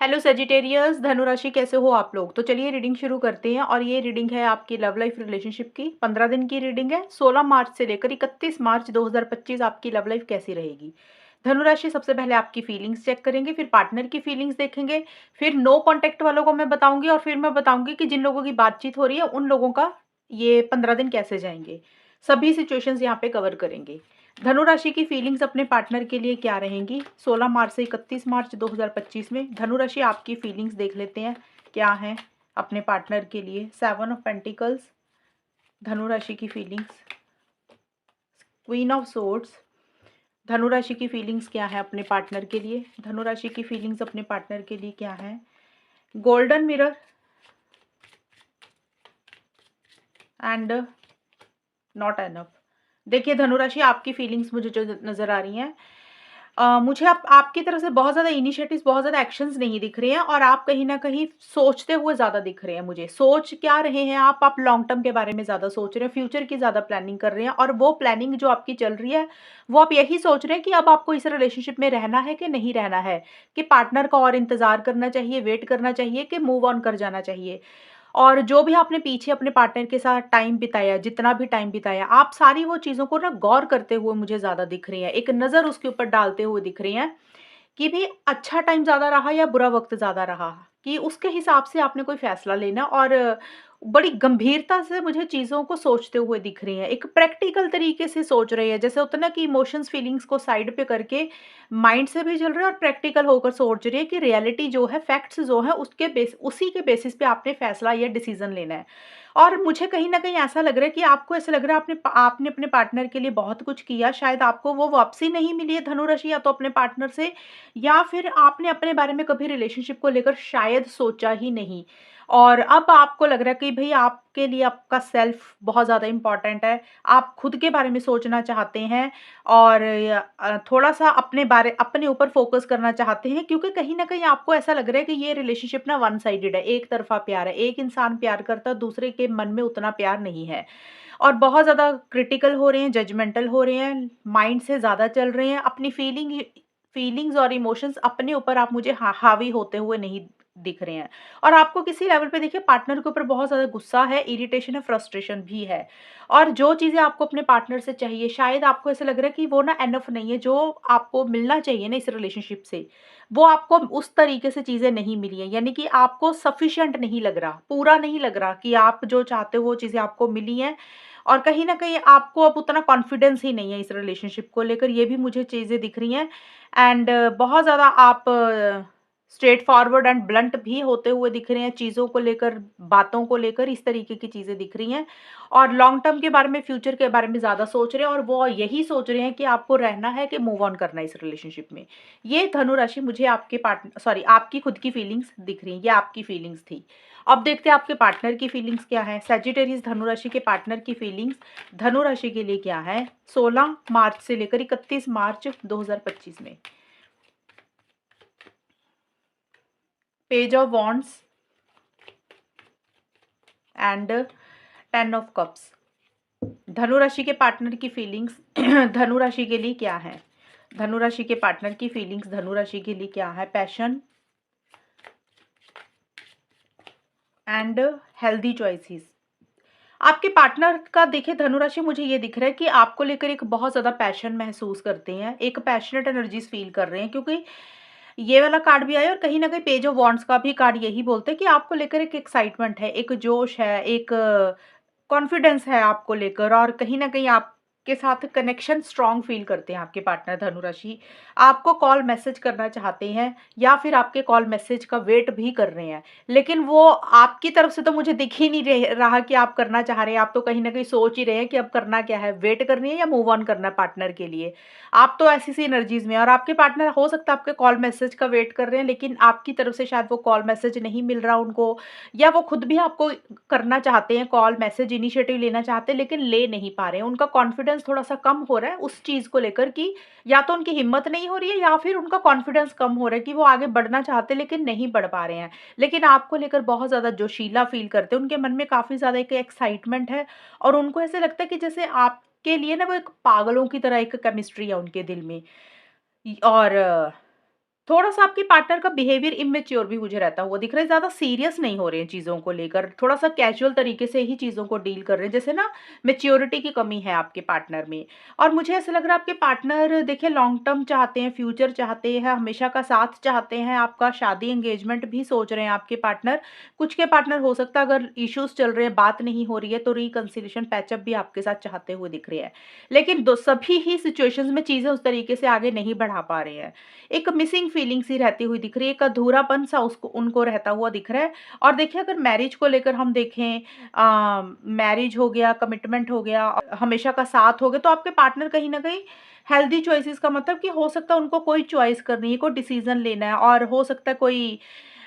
Hello Sagittarius, धनु राशि कैसे हो आप लोग। तो चलिए रीडिंग शुरू करते हैं। और ये रीडिंग है आपकी लव लाइफ रिलेशनशिप की 15 दिन की रीडिंग है। 16 मार्च से लेकर 31 मार्च 2025 आपकी लव लाइफ कैसी रहेगी। धनु राशि सबसे पहले आपकी फीलिंग्स चेक करेंगे, फिर पार्टनर की फीलिंग्स देखेंगे, फिर नो कॉन्टैक्ट वालों को मैं बताऊंगी, और फिर मैं बताऊंगी कि जिन लोगों की बातचीत हो रही है उन लोगों का ये 15 दिन कैसे जाएंगे। सभी सिचुएशंस यहाँ पे कवर करेंगे। धनु राशि की फीलिंग्स अपने पार्टनर के लिए क्या रहेंगी 16 मार्च से 31 मार्च 2025 में। धनु राशि आपकी फीलिंग्स देख लेते हैं क्या हैं अपने पार्टनर के लिए। 7 ऑफ पेंटिकल्स, धनु राशि की फीलिंग्स। क्वीन ऑफ सोर्ड्स, धनु राशि की फीलिंग्स क्या है अपने पार्टनर के लिए। धनु राशि की फीलिंग्स अपने पार्टनर के लिए क्या है। Golden mirror and not enough. देखिए धनु राशि आपकी फीलिंग्स मुझे जो नज़र आ रही हैं, मुझे आपकी तरफ से बहुत ज़्यादा इनिशिएटिव्स, बहुत ज़्यादा एक्शंस नहीं दिख रहे हैं, और आप कहीं न कहीं सोचते हुए ज़्यादा दिख रहे हैं मुझे। सोच क्या रहे हैं आप लॉन्ग टर्म के बारे में ज़्यादा सोच रहे हैं, फ्यूचर की ज़्यादा प्लानिंग कर रहे हैं, और वो प्लानिंग जो आपकी चल रही है, वो आप यही सोच रहे हैं कि अब आपको इस रिलेशनशिप में रहना है कि नहीं रहना है, कि पार्टनर का और इंतज़ार करना चाहिए, वेट करना चाहिए, कि मूव ऑन कर जाना चाहिए। और जो भी आपने पीछे अपने पार्टनर के साथ टाइम बिताया, जितना भी टाइम बिताया, आप सारी वो चीज़ों को ना गौर करते हुए मुझे ज़्यादा दिख रही हैं। एक नज़र उसके ऊपर डालते हुए दिख रही हैं कि भी अच्छा टाइम ज़्यादा रहा या बुरा वक़्त ज़्यादा रहा, कि उसके हिसाब से आपने कोई फ़ैसला लेना। और बड़ी गंभीरता से मुझे चीज़ों को सोचते हुए दिख रही हैं। एक प्रैक्टिकल तरीके से सोच रही है, जैसे होता है ना कि इमोशंस, फीलिंग्स को साइड पे करके माइंड से भी चल रहे हैं, और प्रैक्टिकल होकर सोच रही है कि रियलिटी जो है, फैक्ट्स जो है, उसी के बेसिस पे आपने फ़ैसला या डिसीज़न लेना है। और मुझे कहीं न कहीं ऐसा लग रहा है कि आपको ऐसा लग रहा है आपने अपने पार्टनर के लिए बहुत कुछ किया, शायद आपको वो वापसी नहीं मिली है धनु राशि, या तो अपने पार्टनर से, या फिर आपने अपने बारे में कभी रिलेशनशिप को लेकर शायद सोचा ही नहीं। और अब आपको लग रहा है कि भई आपके लिए आपका सेल्फ बहुत ज़्यादा इम्पोर्टेंट है। आप खुद के बारे में सोचना चाहते हैं, और थोड़ा-सा अपने ऊपर फ़ोकस करना चाहते हैं, क्योंकि कहीं न कहीं आपको ऐसा लग रहा है कि ये रिलेशनशिप ना वन साइडेड है, एक तरफ़ा प्यार है। एक इंसान प्यार करता है, दूसरे के मन में उतना प्यार नहीं है। और बहुत ज़्यादा क्रिटिकल हो रहे हैं, जजमेंटल हो रहे हैं, माइंड से ज़्यादा चल रहे हैं। अपनी फीलिंग्स और इमोशंस अपने ऊपर आप मुझे हावी होते हुए नहीं दिख रहे हैं। और आपको किसी लेवल पे देखिए पार्टनर के ऊपर बहुत ज़्यादा गुस्सा है, इरिटेशन है, फ्रस्ट्रेशन भी है। और जो चीज़ें आपको अपने पार्टनर से चाहिए, शायद आपको ऐसा लग रहा है कि वो ना इनफ नहीं है, जो आपको मिलना चाहिए ना इस रिलेशनशिप से, वो आपको उस तरीके से चीज़ें नहीं मिली हैं। यानी कि आपको सफिशिएंट नहीं लग रहा, पूरा नहीं लग रहा कि आप जो चाहते हो वो चीज़ें आपको मिली हैं। और कहीं न कहीं आपको अब उतना कॉन्फिडेंस ही नहीं है इस रिलेशनशिप को लेकर, ये भी मुझे चीज़ें दिख रही हैं। एंड बहुत ज़्यादा आप स्ट्रेट फॉरवर्ड एंड ब्लंट भी होते हुए दिख रहे हैं चीज़ों को लेकर, बातों को लेकर, इस तरीके की चीज़ें दिख रही हैं। और लॉन्ग टर्म के बारे में, फ्यूचर के बारे में ज़्यादा सोच रहे हैं, और वो यही सोच रहे हैं कि आपको रहना है कि मूव ऑन करना है इस रिलेशनशिप में। ये धनु राशि मुझे आपके आपकी खुद की फीलिंग्स दिख रही हैं, ये आपकी फीलिंग्स थी। अब देखते हैं आपके पार्टनर की फीलिंग्स क्या है। सैजिटेरियस धनु राशि के पार्टनर की फीलिंग्स धनु राशि के लिए क्या है 16 मार्च से लेकर 31 मार्च 2025 में। Page of wands and 10 of cups. धनु राशि के पार्टनर की फीलिंग्स धनु राशि के लिए क्या है। धनु राशि के पार्टनर की फीलिंग्स धनु राशि के लिए क्या है। Passion and healthy choices. आपके पार्टनर का देखिए धनु राशि, मुझे ये दिख रहा है कि आपको लेकर एक बहुत ज़्यादा पैशन महसूस करते हैं, एक पैशनेट एनर्जीज फील कर रहे हैं, क्योंकि ये वाला कार्ड भी आया, और कहीं न कहीं पेज ऑफ वॉन्ड्स का भी कार्ड यही बोलते हैं कि आपको लेकर एक एक्साइटमेंट है, एक जोश है, एक कॉन्फिडेंस है आपको लेकर, और कहीं न कहीं आपके साथ कनेक्शन स्ट्रॉन्ग फ़ील करते हैं आपके पार्टनर धनु राशि। आपको कॉल मैसेज करना चाहते हैं, या फिर आपके कॉल मैसेज का वेट भी कर रहे हैं। लेकिन वो आपकी तरफ से तो मुझे दिख ही नहीं रहा कि आप करना चाह रहे हैं। आप तो कहीं न कहीं सोच ही रहे हैं कि अब करना क्या है, वेट करनी है या मूव ऑन करना है पार्टनर के लिए। आप तो ऐसी-सी एनर्जीज़ में हैं, और आपके पार्टनर हो सकता है आपके कॉल मैसेज का वेट कर रहे हैं, लेकिन आपकी तरफ से शायद वो कॉल मैसेज नहीं मिल रहा उनको, या वो खुद भी आपको करना चाहते हैं, कॉल मैसेज इनिशिएटिव लेना चाहते हैं, लेकिन ले नहीं पा रहे हैं। उनका कॉन्फिडेंस थोड़ा-सा कम हो रहा है उस चीज़ को लेकर, कि या तो उनकी हिम्मत नहीं हो रही है, या फिर उनका कॉन्फिडेंस कम हो रहा है कि वो आगे बढ़ना चाहते हैं लेकिन नहीं बढ़ पा रहे हैं। लेकिन आपको लेकर बहुत ज़्यादा जोशीला फ़ील करते हैं, उनके मन में काफ़ी ज़्यादा एक एक्साइटमेंट है, और उनको ऐसे लगता है कि जैसे आपके लिए ना वो एक पागलों की तरह एक केमिस्ट्री है उनके दिल में। और थोड़ा-सा आपके पार्टनर का बिहेवियर इमैच्योर भी मुझे रहता हुआ दिख रहा है, ज़्यादा सीरियस नहीं हो रहे हैं चीज़ों को लेकर, थोड़ा-सा कैजुअल तरीके से ही चीज़ों को डील कर रहे हैं, जैसे ना मैच्योरिटी की कमी है आपके पार्टनर में। और मुझे ऐसा लग रहा है आपके पार्टनर देखिए लॉन्ग टर्म चाहते हैं, फ्यूचर चाहते हैं, हमेशा का साथ चाहते हैं, आपका शादी एंगेजमेंट भी सोच रहे हैं आपके पार्टनर। कुछ के पार्टनर हो सकता है अगर इश्यूज़ चल रहे हैं, बात नहीं हो रही है, तो रिकंसिलिएशन पैचअप भी आपके साथ चाहते हुए दिख रहे हैं। लेकिन दो सभी ही सिचुएशंस में चीज़ें उस तरीके से आगे नहीं बढ़ा पा रहे हैं। एक मिसिंग फीलिंग सी रहती हुई दिख रही है, एक अधूरापन-सा उसको उनको रहता हुआ दिख रहा है। और देखिए अगर मैरिज को लेकर हम देखें मैरिज हो गया, कमिटमेंट हो गया, हमेशा का साथ हो गया, तो आपके पार्टनर कहीं न कहीं हेल्दी चॉइसेस का मतलब कि हो सकता है उनको कोई चॉइस करनी है, कोई डिसीज़न लेना है और हो सकता है कोई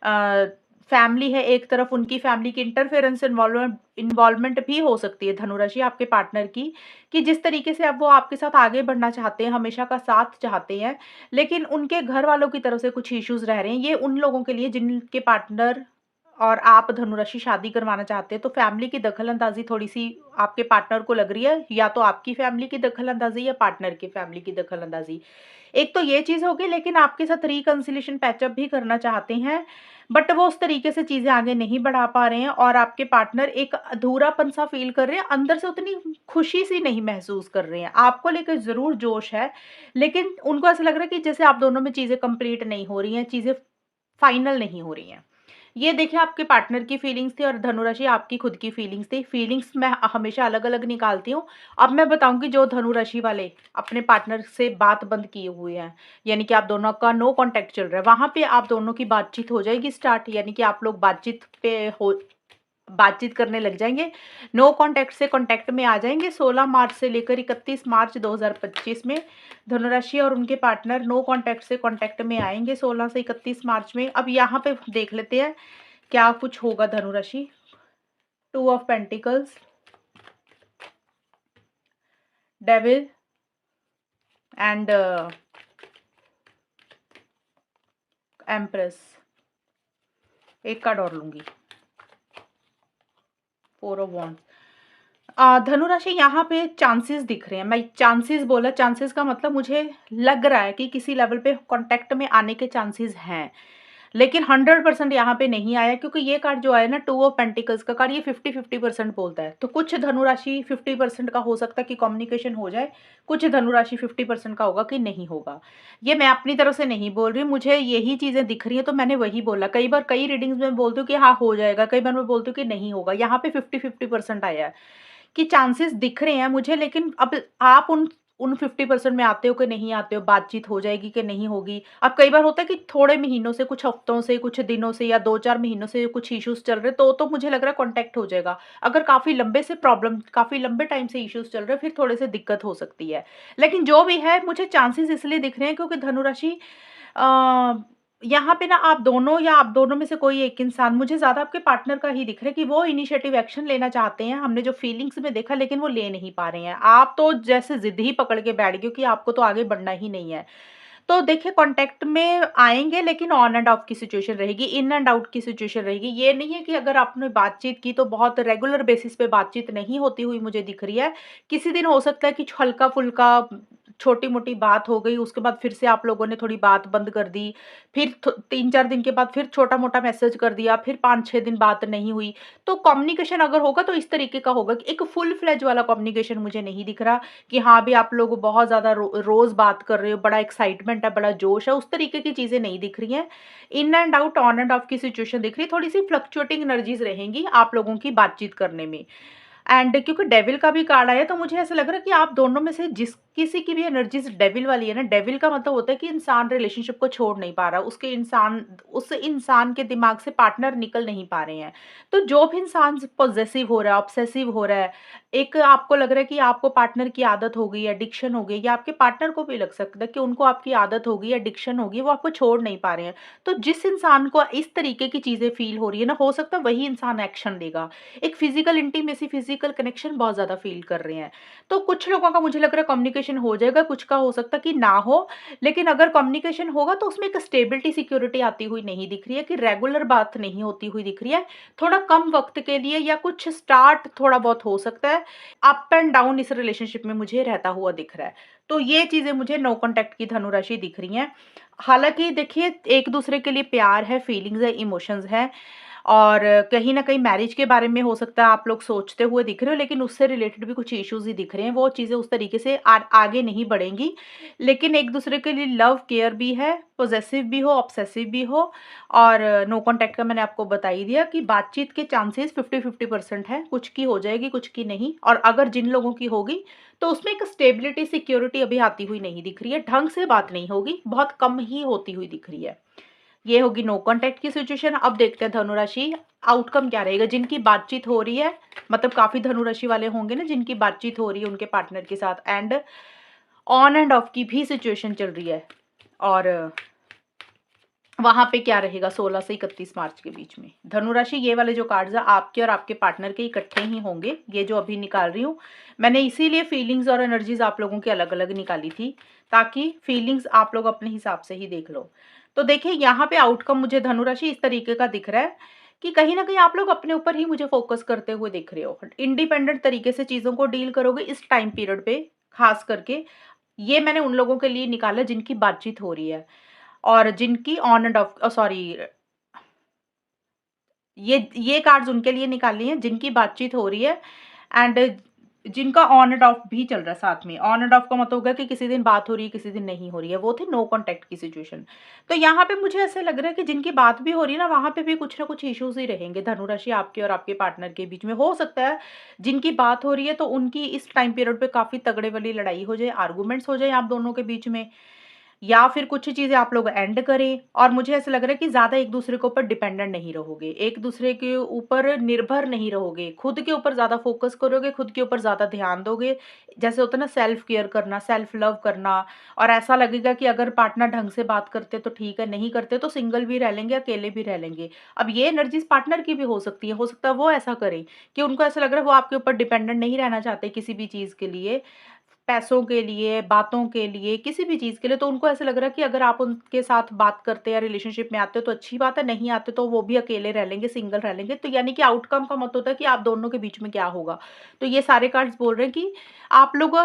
अ, फैमिली है एक तरफ उनकी फैमिली की इंटरफेरेंस इन्वॉल्वमेंट भी हो सकती है धनु राशि आपके पार्टनर की, कि जिस तरीके से अब वो आपके साथ आगे बढ़ना चाहते हैं, हमेशा का साथ चाहते हैं, लेकिन उनके घर वालों की तरफ से कुछ इश्यूज़ रह रहे हैं। ये उन लोगों के लिए जिनके पार्टनर और आप धनुराशि शादी करवाना चाहते हैं, तो फैमिली की दखल-अंदाज़ी थोड़ी-सी आपके पार्टनर को लग रही है, या तो आपकी फैमिली की दखल-अंदाज़ी या पार्टनर की फैमिली की दखल-अंदाज़ी। एक तो ये चीज़ होगी, लेकिन आपके साथ रिकंसिलिएशन पैचअप भी करना चाहते हैं, बट वो उस तरीके से चीज़ें आगे नहीं बढ़ा पा रहे हैं और आपके पार्टनर एक अधूरापन-सा फ़ील कर रहे हैं, अंदर से उतनी खुशी-सी नहीं महसूस कर रहे हैं। आपको लेकर ज़रूर जोश है, लेकिन उनको ऐसा लग रहा है कि जैसे आप दोनों में चीज़ें कंप्लीट नहीं हो रही हैं, चीज़ें फाइनल नहीं हो रही हैं। ये देखिए आपके पार्टनर की फीलिंग्स थी और धनुराशि आपकी खुद की फीलिंग्स थी। फीलिंग्स मैं हमेशा अलग-अलग निकालती हूँ। अब मैं बताऊँगी जो धनुराशि वाले अपने पार्टनर से बात बंद किए हुए हैं, यानी कि आप दोनों का नो कॉन्टैक्ट चल रहा है, वहाँ पे आप दोनों की बातचीत हो जाएगी स्टार्ट, यानी कि आप लोग बातचीत करने लग जाएँगे। नो कॉन्टैक्ट से कॉन्टैक्ट में आ जाएँगे 16 मार्च से लेकर 31 मार्च 2025 में। धनुराशि और उनके पार्टनर नो कॉन्टैक्ट से कॉन्टैक्ट में आएँगे 16 से 31 मार्च में। अब यहाँ पे देख लेते हैं क्या कुछ होगा धनुराशि। 2 of pentacles, devil and empress. एक कार्ड और लूँगी, 4 ऑफ वांड्स। धनुराशि यहाँ पे चांसेस दिख रहे हैं। मैं चांसेस बोला, चांसेस का मतलब मुझे लग रहा है कि किसी लेवल पे कॉन्टैक्ट में आने के चांसेस हैं। लेकिन 100% यहाँ पे नहीं आया, क्योंकि ये कार्ड जो आया ना 2 ऑफ पेंटिकल्स का कार्ड, ये 50-50% बोलता है। तो कुछ धनुराशि 50% का हो सकता है कि कम्युनिकेशन हो जाए, कुछ धनुराशि 50% का होगा कि नहीं होगा। ये मैं अपनी तरफ से नहीं बोल रही हूँ, मुझे यही चीज़ें दिख रही हैं तो मैंने वही बोला। कई बार कई रीडिंग्स में बोलती हूँ कि हाँ, हो जाएगा, कई बार मैं बोलती हूँ कि नहीं होगा। यहाँ पे 50-50% आया है। कि चांसेस दिख रहे हैं मुझे, लेकिन अब आप उन 50% में आते हो कि नहीं आते हो, बातचीत हो जाएगी कि नहीं होगी। अब कई बार होता है कि थोड़े महीनों से, कुछ हफ्तों से, कुछ दिनों से या 2-4 महीनों से कुछ इश्यूज़ चल रहे हैं, तो मुझे लग रहा है कॉन्टैक्ट हो जाएगा। अगर काफ़ी लंबे टाइम से इश्यूज़ चल रहे हैं, फिर थोड़े से दिक्कत हो सकती है। लेकिन जो भी है, मुझे चांसेस इसलिए दिख रहे हैं क्योंकि धनुराशि अ, यहाँ पे ना आप दोनों में से कोई एक इंसान, मुझे ज़्यादा आपके पार्टनर का ही दिख रहा है कि वो इनिशिएटिव एक्शन लेना चाहते हैं। हमने जो फीलिंग्स में देखा, लेकिन वो ले नहीं पा रहे हैं। आप तो जैसे ज़िद ही पकड़ के बैठ गए हो कि आपको तो आगे बढ़ना ही नहीं है। तो देखिए कॉन्टैक्ट में आएँगे, लेकिन ऑन एंड ऑफ की सिचुएशन रहेगी, इन एंड आउट की सिचुएशन रहेगी। ये नहीं है कि अगर आपने बातचीत की तो बहुत रेगुलर बेसिस पे बातचीत नहीं होती हुई मुझे दिख रही है। किसी दिन हो सकता है कि हल्का-फुल्का छोटी-मोटी बात हो गई, उसके बाद फिर से आप लोगों ने थोड़ी बात बंद कर दी। फिर 3-4 दिन के बाद फिर छोटा-मोटा मैसेज कर दिया, फिर 5-6 दिन बात नहीं हुई। तो कम्युनिकेशन अगर होगा तो इस तरीके का होगा कि एक फुल फ्लेज वाला कम्युनिकेशन मुझे नहीं दिख रहा कि हाँ, अभी आप लोग बहुत ज़्यादा रोज़ बात कर रहे हो, बड़ा एक्साइटमेंट है, बड़ा जोश है, उस तरीके की चीज़ें नहीं दिख रही हैं। In and out, on end of की सिचुएशन दिख रही है, थोड़ी-सी फ्लक्चुएटिंग एनर्जीज़ रहेंगी आप लोगों की बातचीत करने में। एंड क्योंकि डेविल का भी कार्ड आया, तो मुझे ऐसा लग रहा है कि आप दोनों में से जिस किसी की भी एनर्जीज डेविल वाली है ना, डेविल का मतलब होता है कि इंसान रिलेशनशिप को छोड़ नहीं पा रहा, उस इंसान के दिमाग से पार्टनर निकल नहीं पा रहे हैं। तो जो भी इंसान पॉसेसिव हो रहा है, ऑब्सेसिव हो रहा है, एक आपको लग रहा है कि आपको पार्टनर की आदत हो गई, एडिक्शन हो गई, या आपके पार्टनर को भी लग सकता है कि उनको आपकी आदत हो गई, एडिक्शन हो गई, वो आपको छोड़ नहीं पा रहे हैं। तो जिस इंसान को इस तरीके की चीजें फील हो रही है ना, हो सकता है वही इंसान एक्शन लेगा। एक फिजिकल इंटीमेसी, फिजिकल कनेक्शन बहुत ज़्यादा फ़ील कर रहे हैं। तो कुछ लोगों का मुझे लग रहा है कम्युनिकेशन हो जाएगा, कुछ का हो सकता है कि ना हो। लेकिन अगर कम्युनिकेशन होगा तो उसमें एक स्टेबिलिटी, सिक्योरिटी आती हुई नहीं दिख रही है, कि रेगुलर बात नहीं होती हुई दिख रही है। थोड़ा कम वक़्त के लिए या कुछ स्टार्ट थोड़ा बहुत हो सकता है। अप एंड डाउन इस रिलेशनशिप में मुझे रहता हुआ दिख रहा है। तो ये चीज़ें मुझे नो कॉन्टैक्ट की धनु राशि दिख रही हैं। हालाँकि देखिए, एक-दूसरे के लिए प्यार है, फीलिंग्स है, इमोशंस हैं और कहीं न कहीं मैरिज के बारे में हो सकता है आप लोग सोचते हुए दिख रहे हो, लेकिन उससे रिलेटेड भी कुछ इश्यूज़ ही दिख रहे हैं। वो चीज़ें उस तरीके से आगे नहीं बढ़ेंगी। लेकिन एक-दूसरे के लिए लव, केयर भी है, पॉसेसिव भी हो, ऑब्सेसिव भी हो और नो कॉन्टैक्ट का मैंने आपको बता ही दिया कि बातचीत के चांसेस 50-50% है। कुछ की हो जाएगी, कुछ की नहीं और अगर जिन लोगों की होगी तो उसमें एक स्टेबिलिटी, सिक्योरिटी अभी आती हुई नहीं दिख रही है, ढंग से बात नहीं होगी, बहुत कम ही होती हुई दिख रही है। ये होगी नो कॉन्टैक्ट की सिचुएशन। अब देखते हैं धनु राशि आउटकम क्या रहेगा। जिनकी बातचीत हो रही है, मतलब काफ़ी धनु राशि वाले होंगे ना जिनकी बातचीत हो रही है उनके पार्टनर के साथ एंड ऑन एंड ऑफ की भी सिचुएशन चल रही है और वहाँ पे क्या रहेगा 16 से 31 मार्च के बीच में। धनु राशि ये वाले जो कार्ड्स हैं आपके और आपके पार्टनर के इकट्ठे ही होंगे, ये जो अभी निकाल रही हूँ। मैंने इसीलिए फीलिंग्स और एनर्जीज़ आप लोगों की अलग-अलग निकाली थी, ताकि फीलिंग्स आप लोग अपने हिसाब से ही देख लो। तो देखिए यहाँ पे आउटकम मुझे धनु राशि इस तरीके का दिख रहा है कि कहीं न कहीं आप लोग अपने ऊपर ही मुझे फ़ोकस करते हुए दिख रहे हो। इंडिपेंडेंट तरीके से चीज़ों को डील करोगे इस टाइम पीरियड पे, ख़ास करके। ये मैंने उन लोगों के लिए निकाला जिनकी बातचीत हो रही है। और जिनकी ऑन एंड ऑफ सॉरी ये कार्ड्स उनके लिए निकाली हैं जिनकी बातचीत हो रही है एंड जिनका ऑन एंड ऑफ भी चल रहा है साथ में। ऑन एंड ऑफ का मतलब होगा कि किसी दिन बात हो रही है, किसी दिन नहीं हो रही है। वो थी नो कॉन्टैक्ट की सिचुएशन। तो यहाँ पे मुझे ऐसा लग रहा है कि जिनकी बात भी हो रही है ना, वहाँ पे भी कुछ ना कुछ इश्यूज़ ही रहेंगे धनु राशि आपके और आपके पार्टनर के बीच में। हो सकता है जिनकी बात हो रही है तो उनकी इस टाइम पीरियड पे काफ़ी तगड़े वाली लड़ाई हो जाए, आर्गुमेंट्स हो जाए आप दोनों के बीच में। या फिर कुछ चीज़ें आप लोग एंड करें और मुझे ऐसा लग रहा है कि ज़्यादा एक-दूसरे के ऊपर डिपेंडेंट नहीं रहोगे, एक-दूसरे के ऊपर निर्भर नहीं रहोगे, खुद के ऊपर ज़्यादा फ़ोकस करोगे, खुद के ऊपर ज़्यादा ध्यान दोगे। जैसे होता है ना सेल्फ केयर करना, सेल्फ लव करना और ऐसा लगेगा कि अगर पार्टनर ढंग से बात करते तो ठीक है, नहीं करते तो सिंगल भी रह लेंगे, अकेले भी रह लेंगे। अब ये एनर्जीज़ पार्टनर की भी हो सकता है वो ऐसा करें कि उनको ऐसा लग रहा है वो आपके ऊपर डिपेंडेंट नहीं रहना चाहते किसी भी चीज़ के लिए। पैसों के लिए, बातों के लिए, किसी भी चीज़ के लिए, तो उनको ऐसा लग रहा है कि अगर आप उनके साथ बात करते या रिलेशनशिप में आते हो तो अच्छी बात है, नहीं आते तो वो भी अकेले रह लेंगे, सिंगल रह लेंगे। तो यानी कि आउटकम का मतलब होता है कि आप दोनों के बीच में क्या होगा। तो ये सारे कार्ड्स बोल रहे हैं कि आप लोग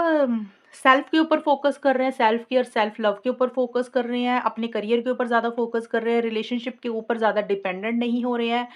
सेल्फ के ऊपर फ़ोकस कर रहे हैं, सेल्फ केयर, सेल्फ लव के ऊपर फ़ोकस कर रहे हैं, अपने करियर के ऊपर ज़्यादा फ़ोकस कर रहे हैं, रिलेशनशिप के ऊपर ज़्यादा डिपेंडेंट नहीं हो रहे हैं।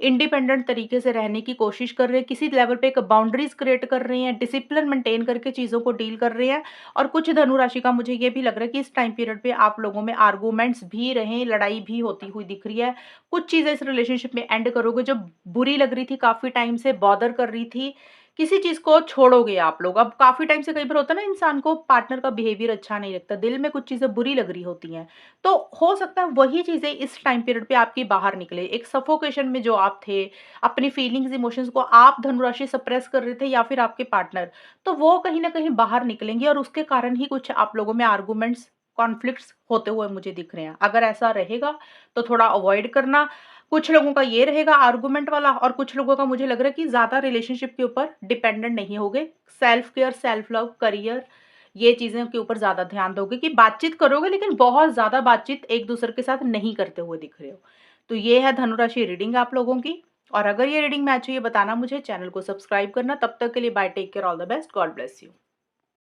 इंडिपेंडेंट तरीके से रहने की कोशिश कर रहे हैं, किसी लेवल पे एक बाउंड्रीज़ क्रिएट कर रहे हैं, डिसिप्लिन मेंटेन करके चीज़ों को डील कर रहे हैं और कुछ धनु राशि का मुझे ये भी लग रहा है कि इस टाइम पीरियड पे आप लोगों में आर्गुमेंट्स भी रहे, लड़ाई भी होती हुई दिख रही है। कुछ चीज़ें इस रिलेशनशिप में एंड करोगे जो बुरी लग रही थी, काफ़ी टाइम से बॉदर कर रही थी, किसी चीज़ को छोड़ोगे आप लोग। अब काफ़ी टाइम से कई बार होता है ना इंसान को पार्टनर का बिहेवियर अच्छा नहीं लगता, दिल में कुछ चीज़ें बुरी लग रही होती हैं। तो हो सकता है वही चीज़ें इस टाइम पीरियड पे आपकी बाहर निकले। एक सफोकेशन में जो आप थे, अपनी फीलिंग्स, इमोशंस को आप धनुराशि सप्रेस कर रहे थे या फिर आपके पार्टनर, तो वो कहीं न कहीं बाहर निकलेंगे और उसके कारण ही कुछ आप लोगों में आर्गुमेंट्स, कॉन्फ्लिक्ट्स होते हुए मुझे दिख रहे हैं। अगर ऐसा रहेगा तो थोड़ा अवॉइड करना। कुछ लोगों का ये रहेगा आर्गुमेंट वाला और कुछ लोगों का मुझे लग रहा है कि ज़्यादा रिलेशनशिप के ऊपर डिपेंडेंट नहीं होगे। Self care, self love, career ये चीज़ों के ऊपर ज़्यादा ध्यान दोगे कि बातचीत करोगे लेकिन बहुत ज़्यादा बातचीत एक-दूसरे के साथ नहीं करते हुए दिख रहे हो। तो ये है धनुराशि रीडिंग आप लोगों की और अगर ये रीडिंग मैच हुई है बताना मुझे, चैनल को सब्सक्राइब करना। तब तक के लिए bye, take care, all the best, God bless you.